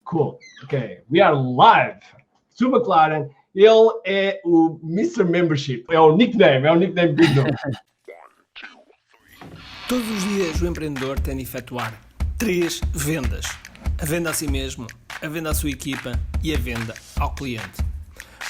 Cool. Ok, we are live. Stu McLaren, ele é o Mr. Membership. É o nickname dele. Todos os dias o empreendedor tem de efetuar 3 vendas. A venda a si mesmo, a venda à sua equipa e a venda ao cliente.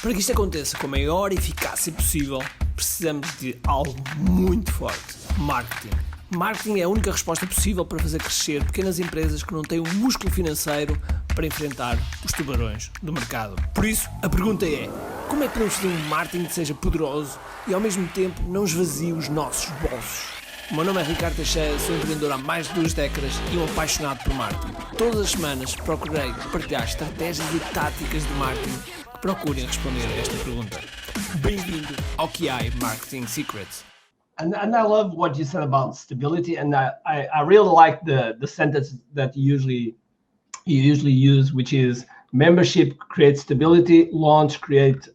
Para que isto aconteça com a maior eficácia possível, precisamos de algo muito forte: marketing. Marketing é a única resposta possível para fazer crescer pequenas empresas que não têm um músculo financeiro para enfrentar os tubarões do mercado. Por isso, a pergunta é: como é que podemos fazer um marketing que seja poderoso e ao mesmo tempo não esvazie os nossos bolsos? O meu nome é Ricardo Teixeira, sou empreendedor há mais de 2 décadas e um apaixonado por marketing. Todas as semanas procurei partilhar estratégias e táticas de marketing que procurem responder a esta pergunta. Bem-vindo ao Kiai Marketing Secrets. And I love what you said about stability, and I really like the sentence that you usually use, which is membership creates stability, launch create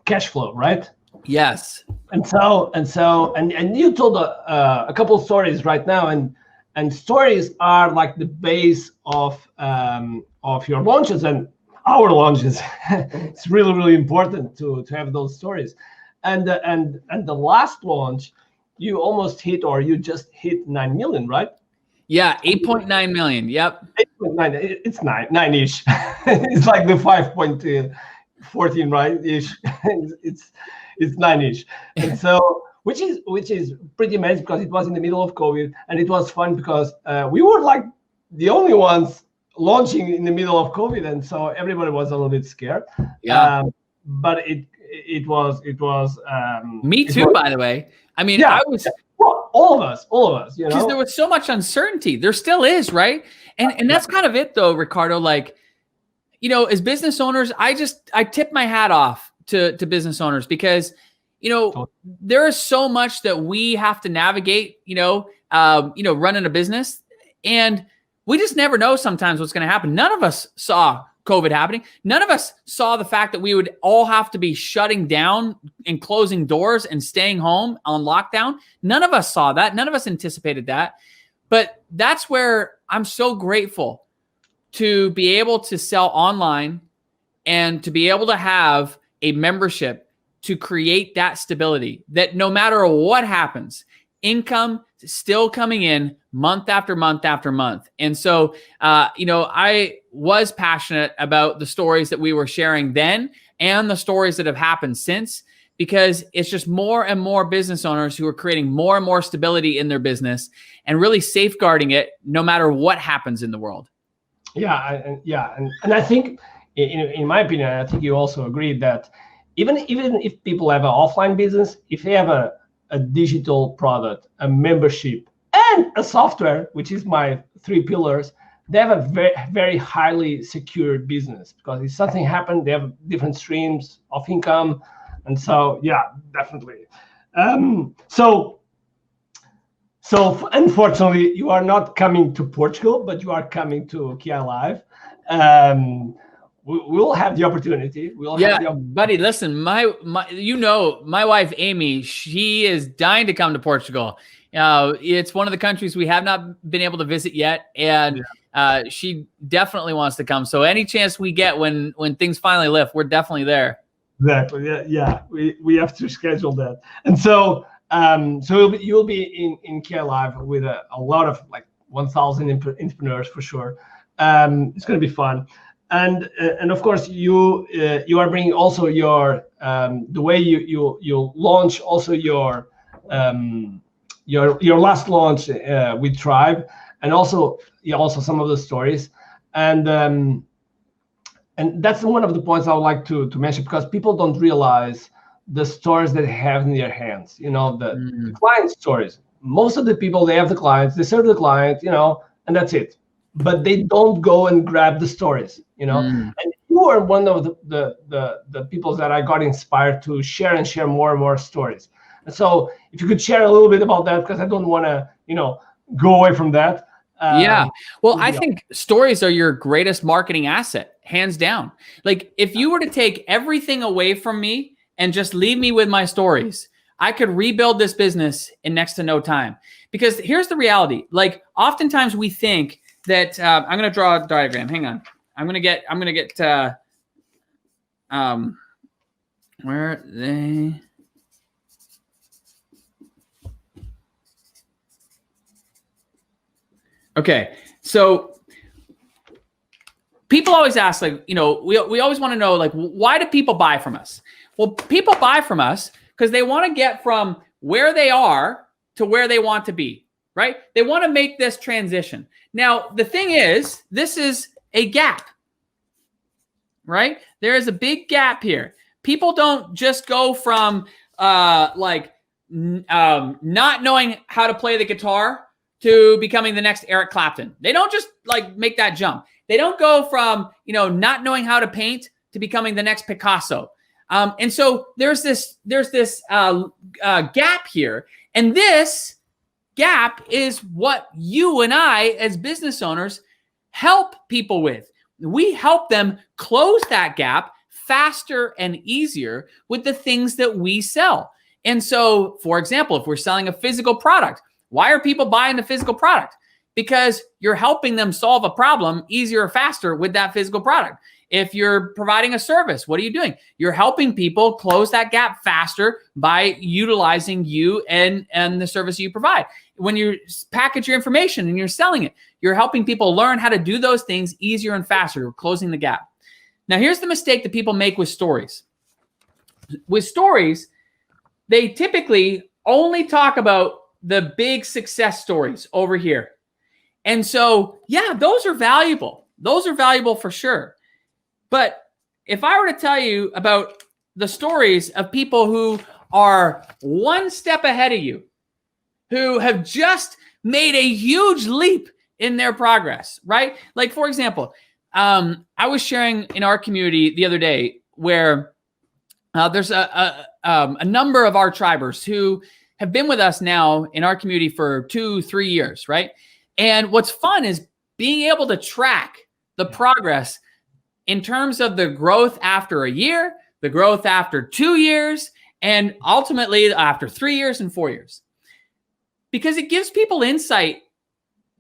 cash flow, right? Yes. And you told a couple of stories right now, and stories are like the base of your launches and our launches. It's really important to have those stories. And the last launch, you almost hit, or you just hit 9 million, right? Yeah, 8.9 million. Yep. 8.9. It's nine-ish. It's like the 5.14, right? Ish. It's 9-ish. And so, which is pretty amazing because it was in the middle of COVID, and it was fun because we were like the only ones launching in the middle of COVID, and so everybody was a little bit scared. Yeah. But it was Me too, by the way. I mean, yeah, I was, well, all of us, you because know, there was so much uncertainty. There still is, right? And that's kind of it though, Ricardo. Like, you know, as business owners, I tip my hat off to business owners because, you know, there is so much that we have to navigate, running a business, and we just never know sometimes what's going to happen. None of us saw COVID happening. None of us saw the fact that we would all have to be shutting down and closing doors and staying home on lockdown. None of us saw that. None of us anticipated that. But that's where I'm so grateful to be able to sell online and to be able to have a membership to create that stability, that no matter what happens, income still coming in month after month after month. And so, I was passionate about the stories that we were sharing then and the stories that have happened since, because it's just more and more business owners who are creating more and more stability in their business and really safeguarding it no matter what happens in the world. Yeah. And I think, in my opinion, I think you also agreed that even if people have an offline business, if they have a digital product, a membership, and a software, which is my 3 pillars, they have a very, very highly secured business, because if something happened, they have different streams of income. And so, yeah, definitely. So unfortunately, you are not coming to Portugal, but you are coming to Kiai Live. We'll have the opportunity. Buddy, listen, my wife, Amy, she is dying to come to Portugal. It's one of the countries we have not been able to visit yet. And she definitely wants to come. So any chance we get when things finally lift, we're definitely there. Exactly. Yeah. We have to schedule that. And so, you'll be in Kiai Live with a lot of like 1,000 entrepreneurs for sure. It's going to be fun. And of course you are bringing also your the way you launch also your last launch with Tribe, and also some of the stories, and that's one of the points I would like to mention, because people don't realize the stories that they have in their hands. You know, the client stories. Most of the people, they have the clients, they serve the client, and that's it. But they don't go and grab the stories, And you are one of the people that I got inspired to share more and more stories. And so, if you could share a little bit about that, because I don't want to, go away from that. Well, I think stories are your greatest marketing asset, hands down. Like, if you were to take everything away from me and just leave me with my stories, I could rebuild this business in next to no time. Because here's the reality. Like, oftentimes we think that I'm going to draw a diagram. Hang on. I'm gonna get where are they? Okay, so people always ask, like, we always want to know, like, why do people buy from us? Well, people buy from us because they want to get from where they are to where they want to be, right? They want to make this transition. Now, the thing is, this is a gap, right? There is a big gap here. People don't just go from not knowing how to play the guitar to becoming the next Eric Clapton. They don't just like make that jump. They don't go from, not knowing how to paint to becoming the next Picasso. And so there's this gap here. And this gap is what you and I, as business owners, help people with. We help them close that gap faster and easier with the things that we sell. And so, for example, if we're selling a physical product, why are people buying the physical product? Because you're helping them solve a problem easier or faster with that physical product. If you're providing a service, what are you doing? You're helping people close that gap faster by utilizing you and the service you provide. When you package your information and you're selling it, you're helping people learn how to do those things easier and faster. You're closing the gap. Now, here's the mistake that people make with stories. With stories, they typically only talk about the big success stories over here. And so, yeah, those are valuable. Those are valuable for sure. But if I were to tell you about the stories of people who are one step ahead of you, who have just made a huge leap in their progress, right? Like, for example, I was sharing in our community the other day where there's a number of our tribers who have been with us now in our community for 2-3 years, right? And what's fun is being able to track the progress in terms of the growth after a year, the growth after 2 years, and ultimately after 3 years and 4 years. Because it gives people insight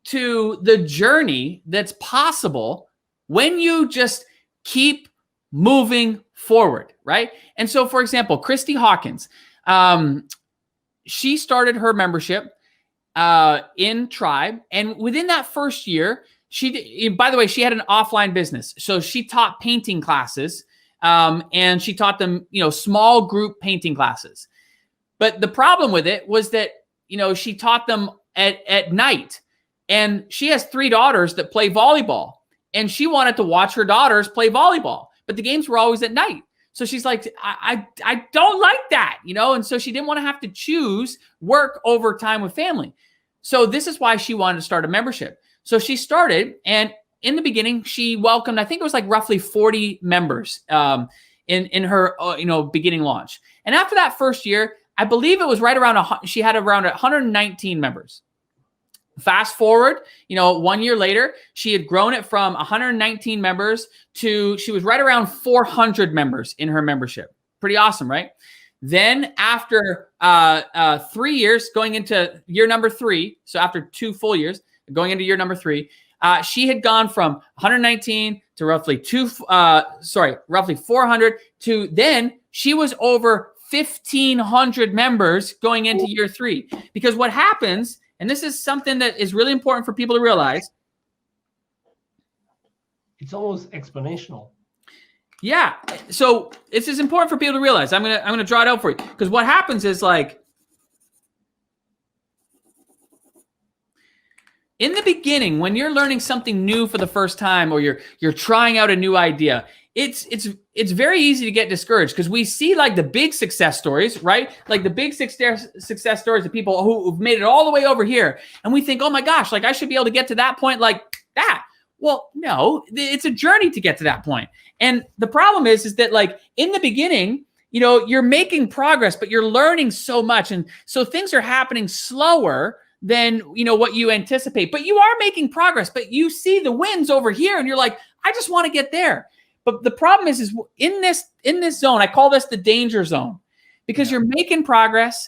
to the journey that's possible when you just keep moving forward, right? And so, for example, Christy Hawkins, she started her membership in Tribe. And within that first year, by the way, she had an offline business. So she taught painting classes and she taught them, small group painting classes. But the problem with it was that, she taught them at night, and she has 3 daughters that play volleyball, and she wanted to watch her daughters play volleyball, but the games were always at night. So she's like, I don't like that, and so she didn't want to have to choose work over time with family. So this is why she wanted to start a membership. So she started, and in the beginning, she welcomed, I think it was like roughly 40 members in her beginning launch. And after that first year, I believe it was right around, she had around 119 members. Fast forward, 1 year later, she had grown it from 119 members to, she was right around 400 members in her membership. Pretty awesome, right? Then after 3 years, going into year number 3, so after 2 full years, going into year number 3, she had gone from 119 to roughly 400 to then she was over 1,500 members going into year 3. Because what happens, and this is something that is really important for people to realize, it's almost exponential. Yeah. So this is important for people to realize. I'm gonna draw it out for you, because what happens is, like, in the beginning, when you're learning something new for the first time, or you're trying out a new idea, it's very easy to get discouraged, because we see like the big success stories, right? Like the big success stories of people who've made it all the way over here, and we think, oh my gosh, like I should be able to get to that point like that. Well, no, it's a journey to get to that point. And the problem is that, like, in the beginning, you're making progress, but you're learning so much, and so things are happening slower than what you anticipate. But you are making progress, but you see the wins over here, and you're like, I just want to get there. But the problem is in this zone, I call this the danger zone, because you're making progress,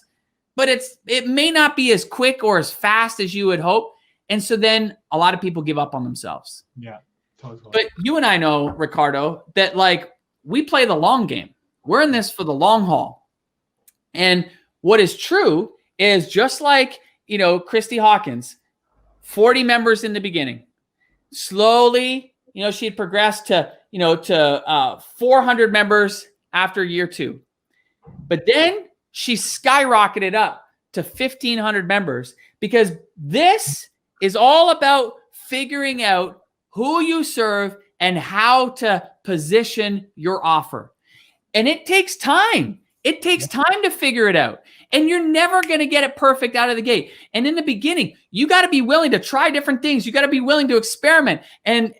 but it may not be as quick or as fast as you would hope. And so then a lot of people give up on themselves. Yeah. Totally. But you and I know, Ricardo, that like we play the long game. We're in this for the long haul. And what is true is just like, you know, Christy Hawkins, 40 members in the beginning. Slowly, you know, she'd progressed to, you know, to 400 members after year 2. But then she skyrocketed up to 1,500 members because this is all about figuring out who you serve and how to position your offer. And it takes time. It takes time to figure it out. And you're never going to get it perfect out of the gate. And in the beginning, you got to be willing to try different things. You got to be willing to experiment and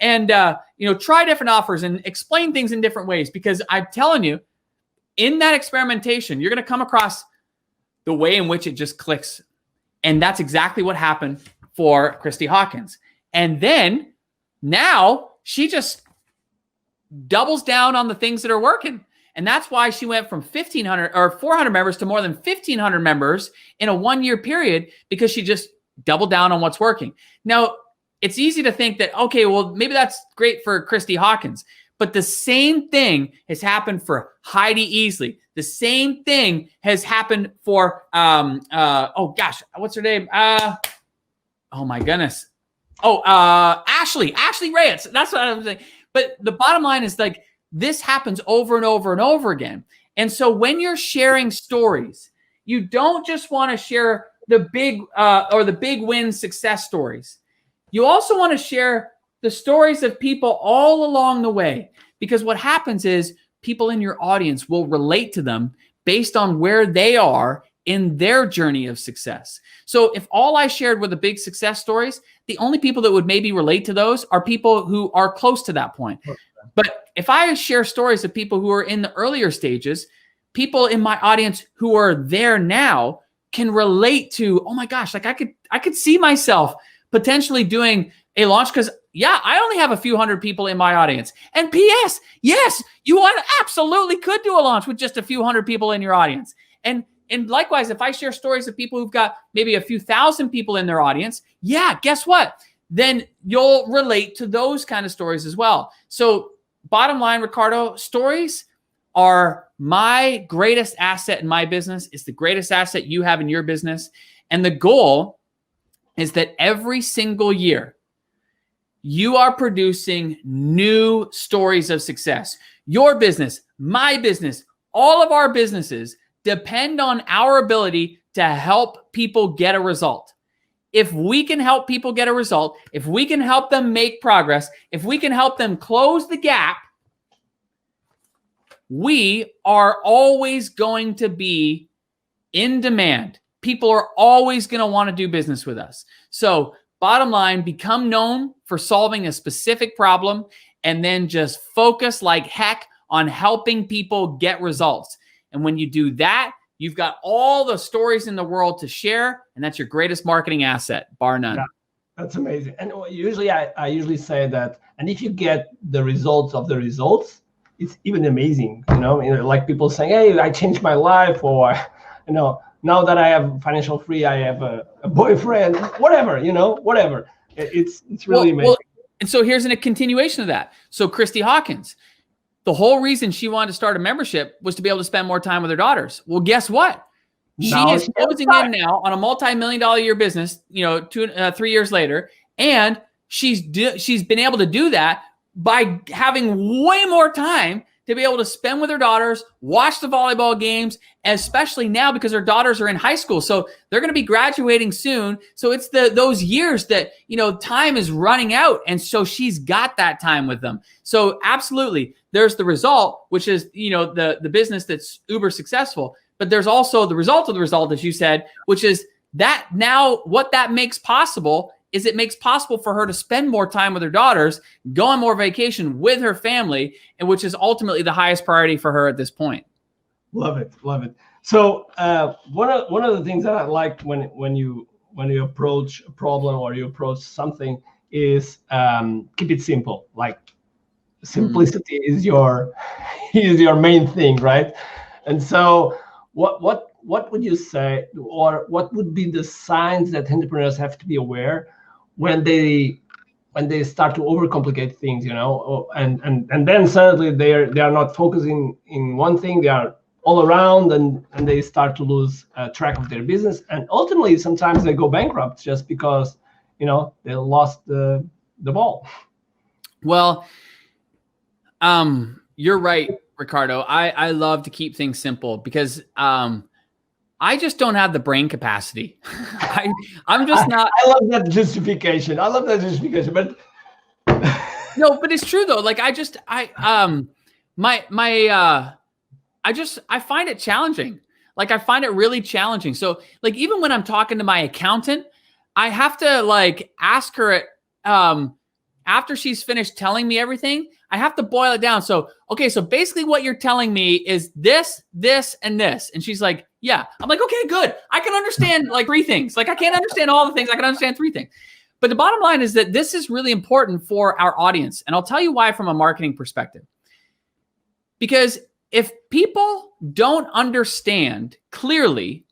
you know, try different offers and explain things in different ways. Because I'm telling you, in that experimentation, you're going to come across the way in which it just clicks. And that's exactly what happened for Christy Hawkins. And then now she just doubles down on the things that are working. And that's why she went from 1,500 or 400 members to more than 1,500 members in a 1-year period, because she just doubled down on what's working. Now, it's easy to think that, okay, well, maybe that's great for Christy Hawkins, but the same thing has happened for Heidi Easley. The same thing has happened for, oh gosh, what's her name? Oh my goodness. Oh, Ashley Reyes. That's what I'm saying. But the bottom line is like, this happens over and over and over again. And so when you're sharing stories, you don't just want to share the big or the big win success stories. You also want to share the stories of people all along the way, because what happens is people in your audience will relate to them based on where they are in their journey of success. So if all I shared were the big success stories, the only people that would maybe relate to those are people who are close to that point. But if I share stories of people who are in the earlier stages, people in my audience who are there now can relate to, oh my gosh, like I could see myself potentially doing a launch, because yeah, I only have a few hundred people in my audience. And P.S., yes, you absolutely could do a launch with just a few hundred people in your audience. And likewise, if I share stories of people who've got maybe a few thousand people in their audience, yeah, guess what? Then you'll relate to those kind of stories as well. So bottom line, Ricardo, stories are my greatest asset in my business. It's the greatest asset you have in your business. And the goal is that every single year, you are producing new stories of success. Your business, my business, all of our businesses depend on our ability to help people get a result. If we can help people get a result, if we can help them make progress, if we can help them close the gap, we are always going to be in demand. People are always going to want to do business with us. So bottom line, become known for solving a specific problem, and then just focus like heck on helping people get results. And when you do that, you've got all the stories in the world to share, and that's your greatest marketing asset, bar none. Yeah, that's amazing. And usually I usually say that, and if you get the results of the results, it's even amazing, you know, like people saying, hey, I changed my life, or, you know, now that I have financial free, I have a boyfriend, whatever, you know, whatever. It's really amazing. Well, and so here's a continuation of that. So Christy Hawkins, the whole reason she wanted to start a membership was to be able to spend more time with her daughters. Well, guess what? She is closing in now on a multi-million-dollar a year business, you know, 3 years later. And she's been able to do that by having way more time to be able to spend with her daughters, watch the volleyball games, especially now because her daughters are in high school. So they're going to be graduating soon. So it's those years that, you know, time is running out. And so she's got that time with them. So absolutely, there's the result, which is, you know, the business that's uber successful. But there's also the result of the result, as you said, which is that now what that makes possible is it makes possible for her to spend more time with her daughters, go on more vacation with her family, and which is ultimately the highest priority for her at this point. Love it, love it. So one of the things that I like when you approach a problem or you approach something is keep it simple. Like simplicity is your main thing, right? And so what would you say, or what would be the signs that entrepreneurs have to be aware when they and they start to overcomplicate things, and then suddenly they are not focusing in one thing. They are all around, and they start to lose track of their business, and ultimately sometimes they go bankrupt just because they lost the ball. Well, you're right, Ricardo. I love to keep things simple because I just don't have the brain capacity. I'm just not. I love that justification. But no, but it's true though. Like I find it challenging. Like I find it really challenging. So like even when I'm talking to my accountant, I have to like ask her after she's finished telling me everything, I have to boil it down. So, okay, so basically what you're telling me is this, this, and this. And she's like, yeah. I'm like, okay, good. I can understand like 3 things. Like I can't understand all the things. I can understand 3 things. But the bottom line is that this is really important for our audience. And I'll tell you why from a marketing perspective. Because if people don't understand clearly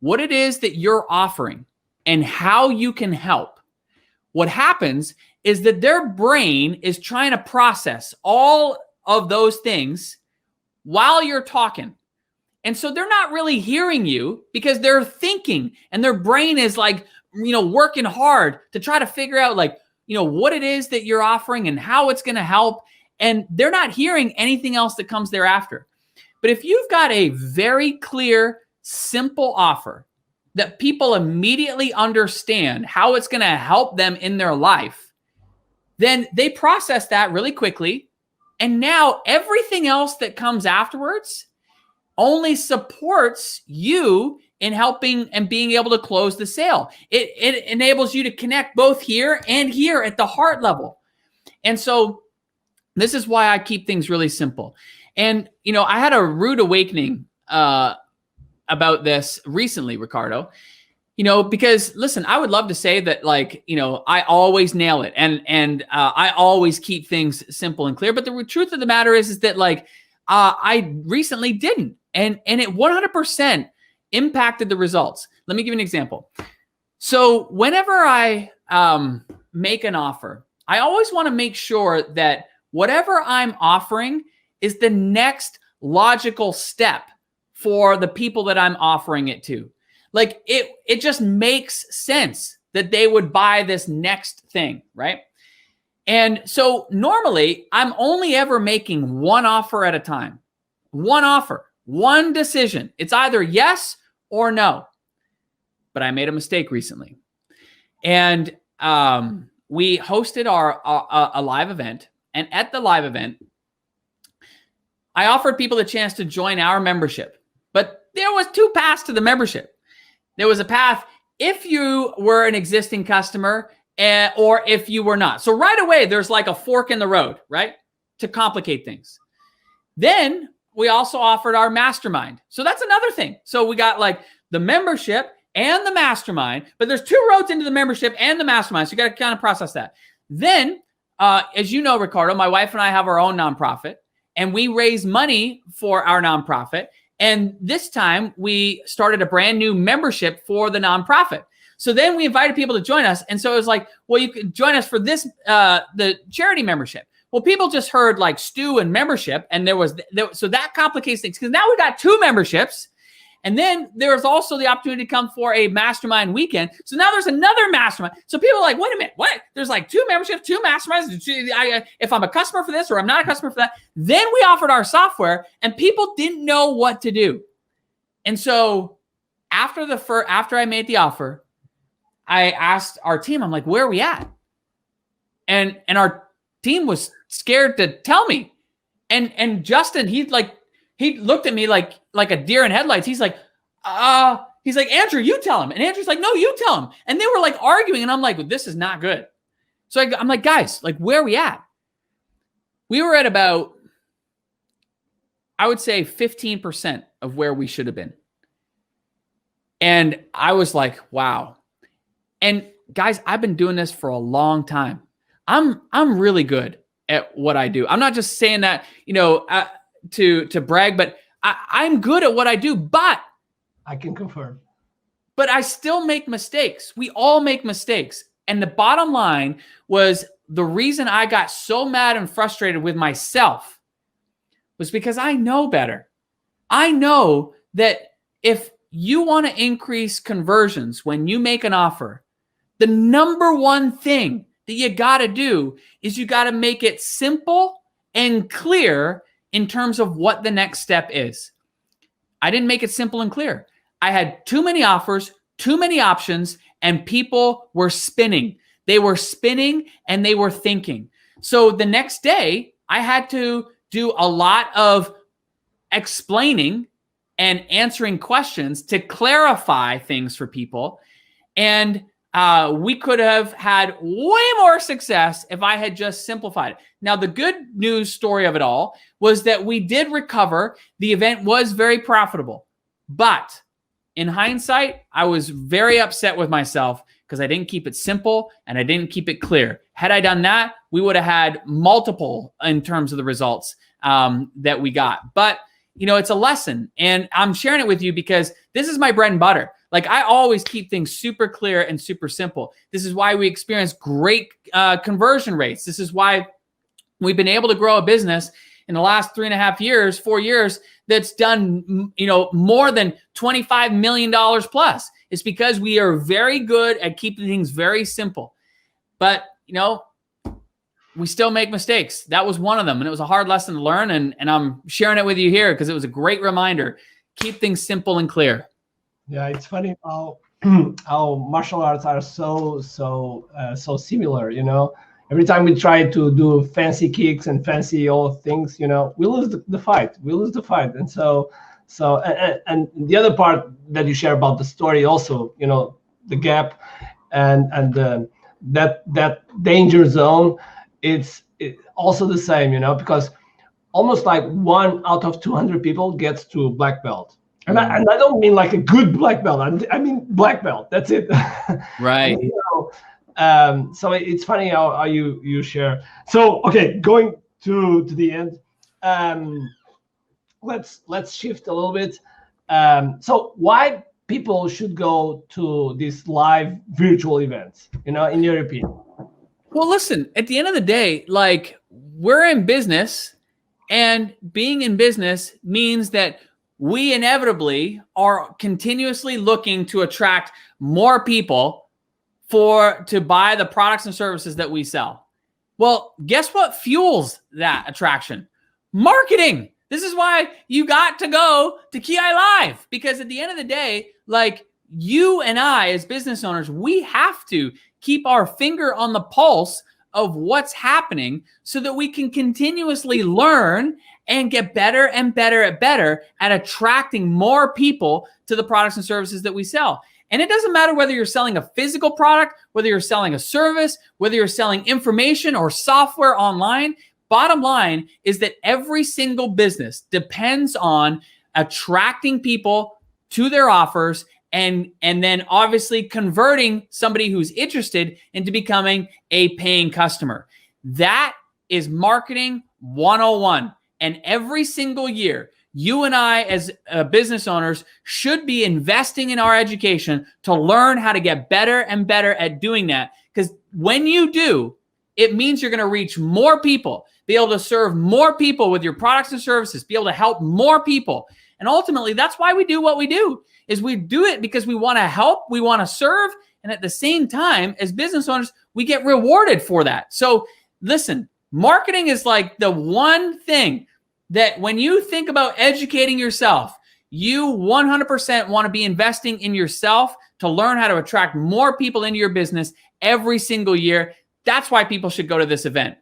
what it is that you're offering and how you can help, what happens is that their brain is trying to process all of those things while you're talking. And so they're not really hearing you because they're thinking and their brain is like, working hard to try to figure out like, what it is that you're offering and how it's going to help. And they're not hearing anything else that comes thereafter. But if you've got a very clear, simple offer that people immediately understand how it's going to help them in their life, then they process that really quickly. And now everything else that comes afterwards only supports you in helping and being able to close the sale. It enables you to connect both here and here at the heart level. And so this is why I keep things really simple. And, I had a rude awakening about this recently, Ricardo. Because listen, I would love to say that like, I always nail it and I always keep things simple and clear. But the truth of the matter is that like, I recently didn't, and it 100% impacted the results. Let me give you an example. So whenever I make an offer, I always want to make sure that whatever I'm offering is the next logical step for the people that I'm offering it to. Like it just makes sense that they would buy this next thing, right? And so normally I'm only ever making one offer at a time. One offer, one decision. It's either yes or no. But I made a mistake recently. And we hosted a live event. And at the live event, I offered people the chance to join our membership. But there was 2 paths to the membership. There was a path if you were an existing customer or if you were not. So right away, there's like a fork in the road, right? To complicate things. Then we also offered our mastermind. So that's another thing. So we got like the membership and the mastermind, but there's 2 roads into the membership and the mastermind. So you got to kind of process that. Then, as you know, Ricardo, my wife and I have our own nonprofit and we raise money for our nonprofit. And this time we started a brand new membership for the nonprofit. So then we invited people to join us. And so it was like, well, you can join us for this, the charity membership. Well, people just heard like Stu and membership. And so that complicates things because now we got 2 memberships. And then there's also the opportunity to come for a mastermind weekend. So now there's another mastermind. So people are like, wait a minute, what? There's like 2 memberships, 2 masterminds. If I'm a customer for this or I'm not a customer for that. Then we offered our software and people didn't know what to do. And so after I made the offer, I asked our team, I'm like, where are we at? And our team was scared to tell me. And Justin, he looked at me like a deer in headlights. He's like, Andrew, you tell him. And Andrew's like, no, you tell him. And they were like arguing. And I'm like, well, this is not good. So I'm like, guys, like, where are we at? We were at about, I would say 15% of where we should have been. And I was like, wow. And guys, I've been doing this for a long time. I'm really good at what I do. I'm not just saying that, to brag, but I'm good at what I do, but I can confirm. But I still make mistakes. We all make mistakes. And the bottom line was the reason I got so mad and frustrated with myself was because I know better. I know that if you want to increase conversions when you make an offer, the number one thing that you got to do is you got to make it simple and clear in terms of what the next step is. I didn't make it simple and clear. I had too many offers, too many options, and people were spinning. They were spinning and they were thinking. So the next day, I had to do a lot of explaining and answering questions to clarify things for people. And we could have had way more success if I had just simplified it. Now, the good news story of it all was that we did recover. The event was very profitable. But in hindsight, I was very upset with myself because I didn't keep it simple and I didn't keep it clear. Had I done that, we would have had multiple in terms of the results that we got. But, you know, it's a lesson. And I'm sharing it with you because this is my bread and butter. Like, I always keep things super clear and super simple. This is why we experience great conversion rates. This is why we've been able to grow a business in the last 3.5 years, 4 years, that's done, you know, more than $25 million plus. It's because we are very good at keeping things very simple. But, you know, we still make mistakes. That was one of them. And it was a hard lesson to learn. And I'm sharing it with you here because it was a great reminder. Keep things simple and clear. Yeah, it's funny how martial arts are so similar, you know. Every time we try to do fancy kicks and fancy old things, you know, we lose the fight. We lose the fight. And and the other part that you share about the story also, you know, the gap and that danger zone, it's also the same, you know, because almost like 1 out of 200 people gets to black belt. And I don't mean like a good black belt. I mean black belt. That's it. Right. You know, so it's funny how you share. So okay, going to the end. Let's shift a little bit. So why people should go to these live virtual events? You know, in your opinion. Well, listen. At the end of the day, like, we're in business, and being in business means that we inevitably are continuously looking to attract more people to buy the products and services that we sell. Well, guess what fuels that attraction? Marketing. This is why you got to go to Kiai Live, because at the end of the day, like, you and I as business owners, we have to keep our finger on the pulse of what's happening so that we can continuously learn and get better and better at attracting more people to the products and services that we sell. And it doesn't matter whether you're selling a physical product, whether you're selling a service, whether you're selling information or software online. Bottom line is that every single business depends on attracting people to their offers and then obviously converting somebody who's interested into becoming a paying customer. That is marketing 101. And every single year, you and I as business owners should be investing in our education to learn how to get better and better at doing that. Because when you do, it means you're going to reach more people, be able to serve more people with your products and services, be able to help more people. And ultimately, that's why we do what we do, is we do it because we want to help, we want to serve. And at the same time, as business owners, we get rewarded for that. So listen, marketing is like the one thing that when you think about educating yourself, you 100% want to be investing in yourself to learn how to attract more people into your business every single year. That's why people should go to this event.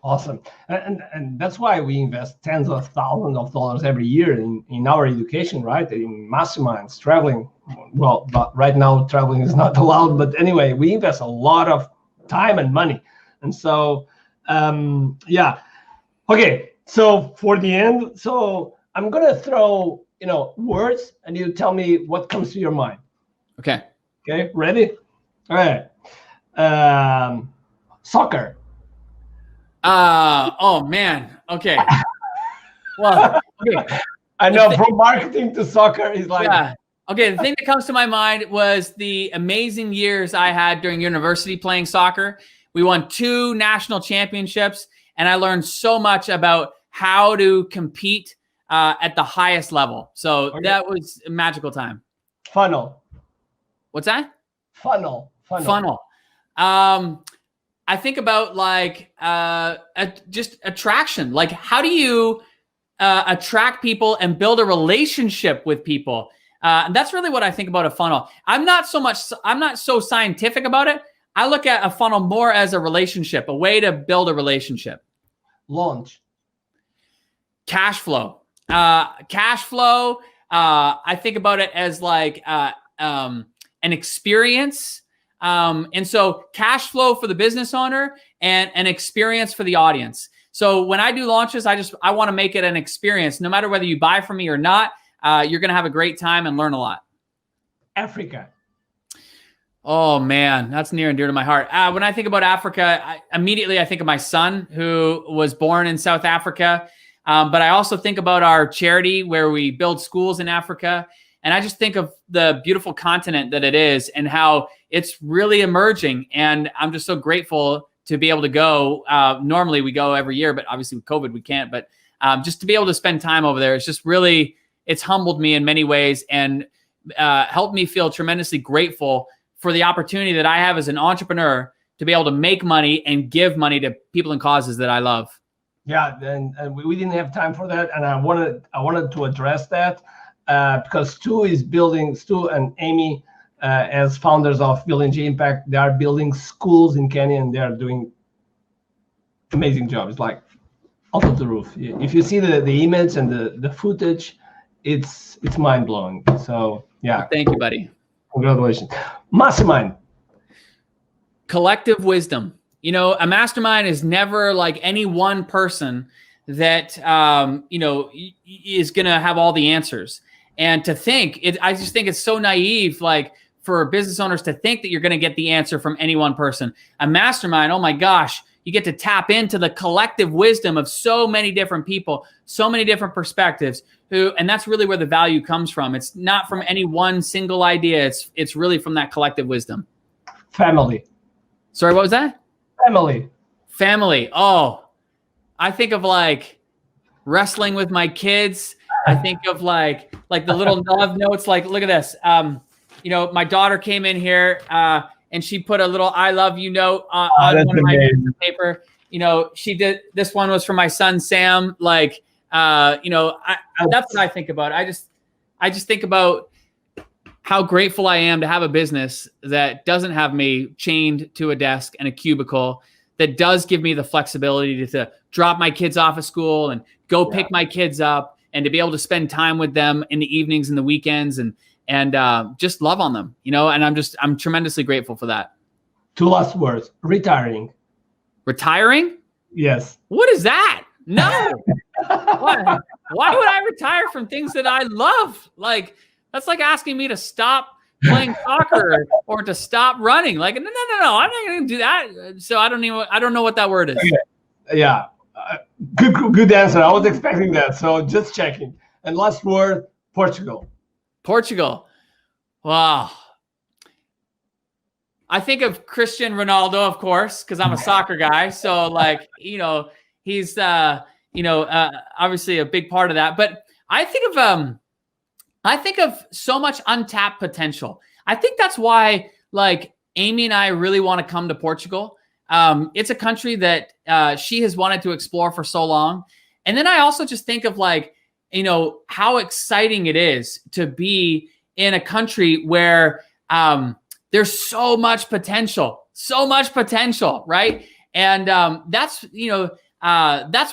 Awesome. And that's why we invest tens of thousands of dollars every year in our education, right? In masterminds, traveling. Well, but right now traveling is not allowed, but anyway, we invest a lot of time and money. And so, yeah. Okay. So for the end, so I'm going to throw, you know, words and you tell me what comes to your mind. Okay. Okay. Ready? All right. Soccer. Oh man. Okay. Well, okay. I know from marketing to soccer is like. Yeah. Okay. The thing that comes to my mind was the amazing years I had during university playing soccer. We won 2 national championships, and I learned so much about how to compete at the highest level. So that was a magical time. Funnel. What's that? Funnel. I think about like just attraction. Like, how do you attract people and build a relationship with people? And that's really what I think about a funnel. I'm not so scientific about it. I look at a funnel more as a relationship, a way to build a relationship. Launch. Cash flow. I think about it as like an experience. And so cash flow for the business owner and an experience for the audience. So when I do launches, I want to make it an experience. No matter whether you buy from me or not, you're going to have a great time and learn a lot. Africa. Oh man, that's near and dear to my heart. When I think about Africa, immediately I think of my son who was born in South Africa. But I also think about our charity where we build schools in Africa. And I just think of the beautiful continent that it is and how it's really emerging. And I'm just so grateful to be able to go. Normally we go every year, but obviously with COVID, we can't. But just to be able to spend time over there, it's humbled me in many ways and helped me feel tremendously grateful for the opportunity that I have as an entrepreneur to be able to make money and give money to people and causes that I love. Yeah, and we didn't have time for that, and I wanted to address that because Stu and Amy, as founders of Building G Impact, they are building schools in Kenya, and they are doing amazing jobs, like out of the roof. If you see the image and the footage, it's mind blowing. So yeah, thank you, buddy. Congratulations. Mastermind. Collective wisdom. You know, a mastermind is never like any one person that, is going to have all the answers. And to think, I just think it's so naive, like for business owners to think that you're going to get the answer from any one person. A mastermind, oh my gosh, you get to tap into the collective wisdom of so many different people, so many different perspectives, and that's really where the value comes from. It's not from any one single idea. It's really from that collective wisdom. Family. Sorry, what was that? Family. Oh, I think of like wrestling with my kids. I think of like the little love notes. Like, look at this. My daughter came in here and she put a little "I love you" note on one of my pieces of paper. She did. This one was from my son Sam. Like, that's what I think about. I just think about how grateful I am to have a business that doesn't have me chained to a desk and a cubicle, that does give me the flexibility to drop my kids off at school and go pick my kids up and to be able to spend time with them in the evenings and the weekends and just love on them, and I'm tremendously grateful for that. 2 last words. Retiring. Retiring? Yes. What is that? No. Why would I retire from things that I love? Like, that's like asking me to stop playing soccer or to stop running. Like, no, I'm not going to do that. So I don't know what that word is. Okay. Yeah. Good answer. I was expecting that. So just checking. And last word, Portugal. Wow. I think of Cristiano Ronaldo, of course, because I'm a soccer guy. So like, he's, obviously a big part of that. But I think of so much untapped potential. I think that's why like Amy and I really want to come to Portugal. It's a country that she has wanted to explore for so long. And then I also just think of like, how exciting it is to be in a country where there's so much potential, right? And that's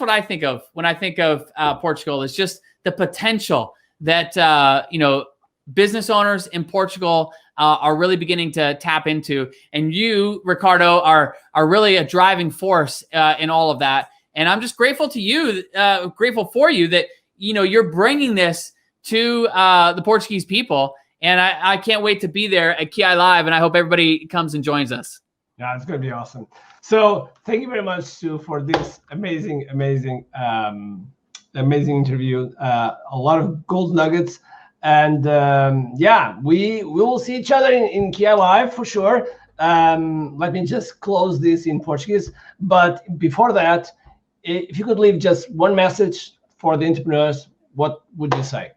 what I think of when I think of Portugal, is just the potential that, business owners in Portugal are really beginning to tap into. And you, Ricardo, are really a driving force in all of that. And I'm just grateful for you that, you're bringing this to the Portuguese people. And I can't wait to be there at Kiai Live. And I hope everybody comes and joins us. Yeah, it's going to be awesome. So thank you very much, Stu, for this amazing interview. A lot of gold nuggets. And we will see each other in Kiai Live for sure. Let me just close this in Portuguese. But before that, if you could leave just one message for the entrepreneurs, what would you say?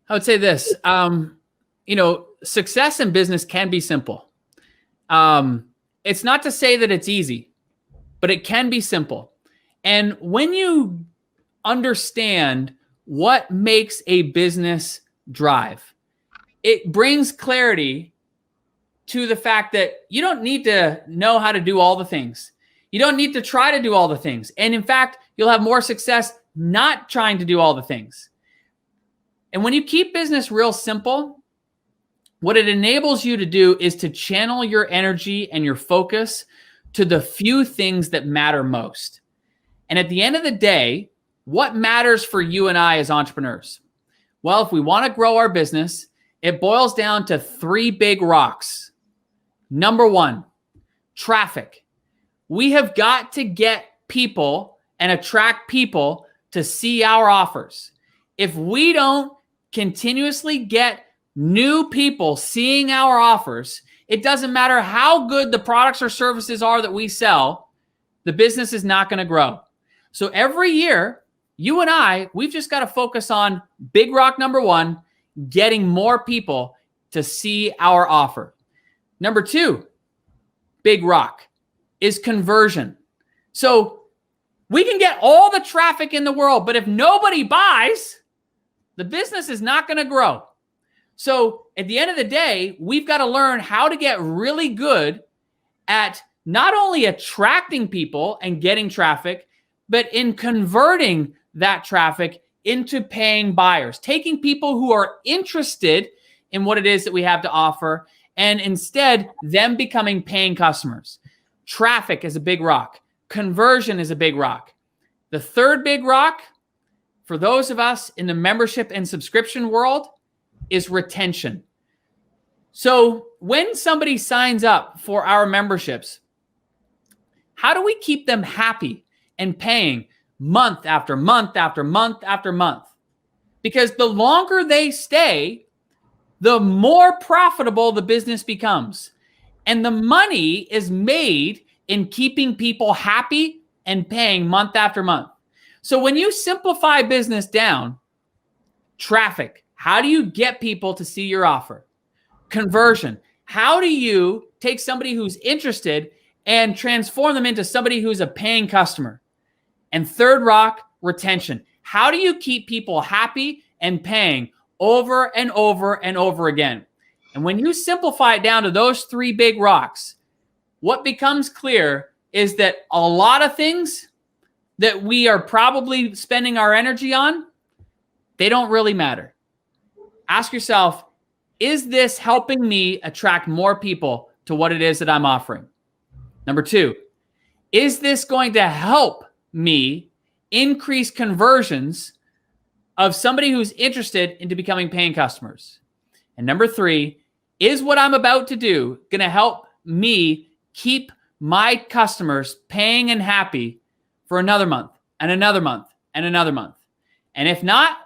I would say this, success in business can be simple. It's not to say that it's easy, but it can be simple. And when you understand what makes a business drive, it brings clarity to the fact that you don't need to know how to do all the things. You don't need to try to do all the things. And in fact, you'll have more success not trying to do all the things. And when you keep business real simple, what it enables you to do is to channel your energy and your focus to the few things that matter most. And at the end of the day, what matters for you and I as entrepreneurs? Well, if we want to grow our business, it boils down to 3 big rocks. Number 1, traffic. We have got to get people and attract people to see our offers. If we don't continuously get new people seeing our offers, it doesn't matter how good the products or services are that we sell, the business is not going to grow. So every year, you and I, we've just got to focus on big rock number 1, getting more people to see our offer. Number 2, big rock, is conversion. So we can get all the traffic in the world, but if nobody buys, the business is not going to grow. So at the end of the day, we've got to learn how to get really good at not only attracting people and getting traffic, but in converting that traffic into paying buyers, taking people who are interested in what it is that we have to offer, and instead them becoming paying customers. Traffic is a big rock. Conversion is a big rock. The third big rock, for those of us in the membership and subscription world, is retention. So when somebody signs up for our memberships, how do we keep them happy and paying month after month after month after month? Because the longer they stay, the more profitable the business becomes. And the money is made in keeping people happy and paying month after month. So when you simplify business down, traffic, how do you get people to see your offer? Conversion, how do you take somebody who's interested and transform them into somebody who's a paying customer? And third rock, retention. How do you keep people happy and paying over and over and over again? And when you simplify it down to those 3 big rocks, what becomes clear is that a lot of things that we are probably spending our energy on, they don't really matter. Ask yourself, is this helping me attract more people to what it is that I'm offering? Number 2, is this going to help me increase conversions of somebody who's interested into becoming paying customers? And number 3, is what I'm about to do going to help me keep my customers paying and happy for another month and another month and another month? And if not,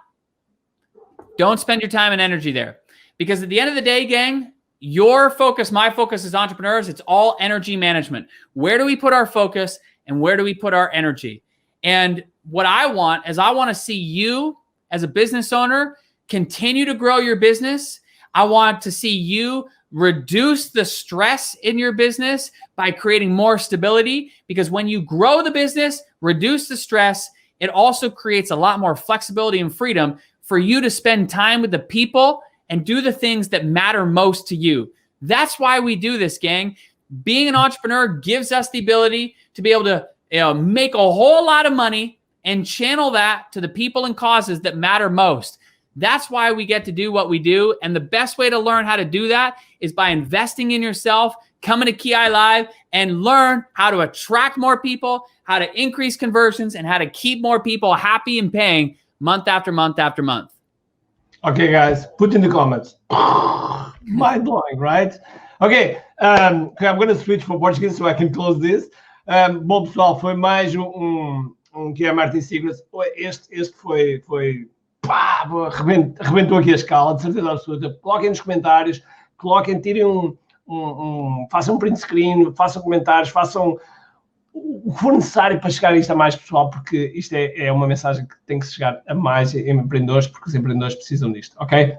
don't spend your time and energy there. Because at the end of the day, gang, your focus, my focus as entrepreneurs, it's all energy management. Where do we put our focus and where do we put our energy? And what I want is I want to see you as a business owner continue to grow your business. I want to see you reduce the stress in your business by creating more stability, because when you grow the business, reduce the stress, it also creates a lot more flexibility and freedom for you to spend time with the people and do the things that matter most to you. That's why we do this, gang. Being an entrepreneur gives us the ability to be able to make a whole lot of money and channel that to the people and causes that matter most. That's why we get to do what we do. And the best way to learn how to do that is by investing in yourself, coming to Kiai Live and learn how to attract more people, how to increase conversions, and how to keep more people happy and paying month after month after month. Okay, guys, put in the comments. Mind blowing, right? Okay, I'm going to switch for Portuguese so I can close this. Bom, pessoal, foi mais Kiai Marketing Secrets. Este foi pá, arrebentou aqui a escala, de certeza absoluta. Coloquem nos comentários, tirem façam um print screen, façam comentários, façam o que for necessário para chegar a isto a mais pessoal, porque isto é uma mensagem que tem que chegar a mais empreendedores, porque os empreendedores precisam disto, ok?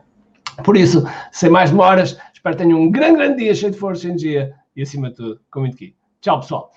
Por isso, sem mais demoras, espero que tenham um grande dia, cheio de força, cheio de energia e, acima de tudo, com muito aqui. Tchau, pessoal!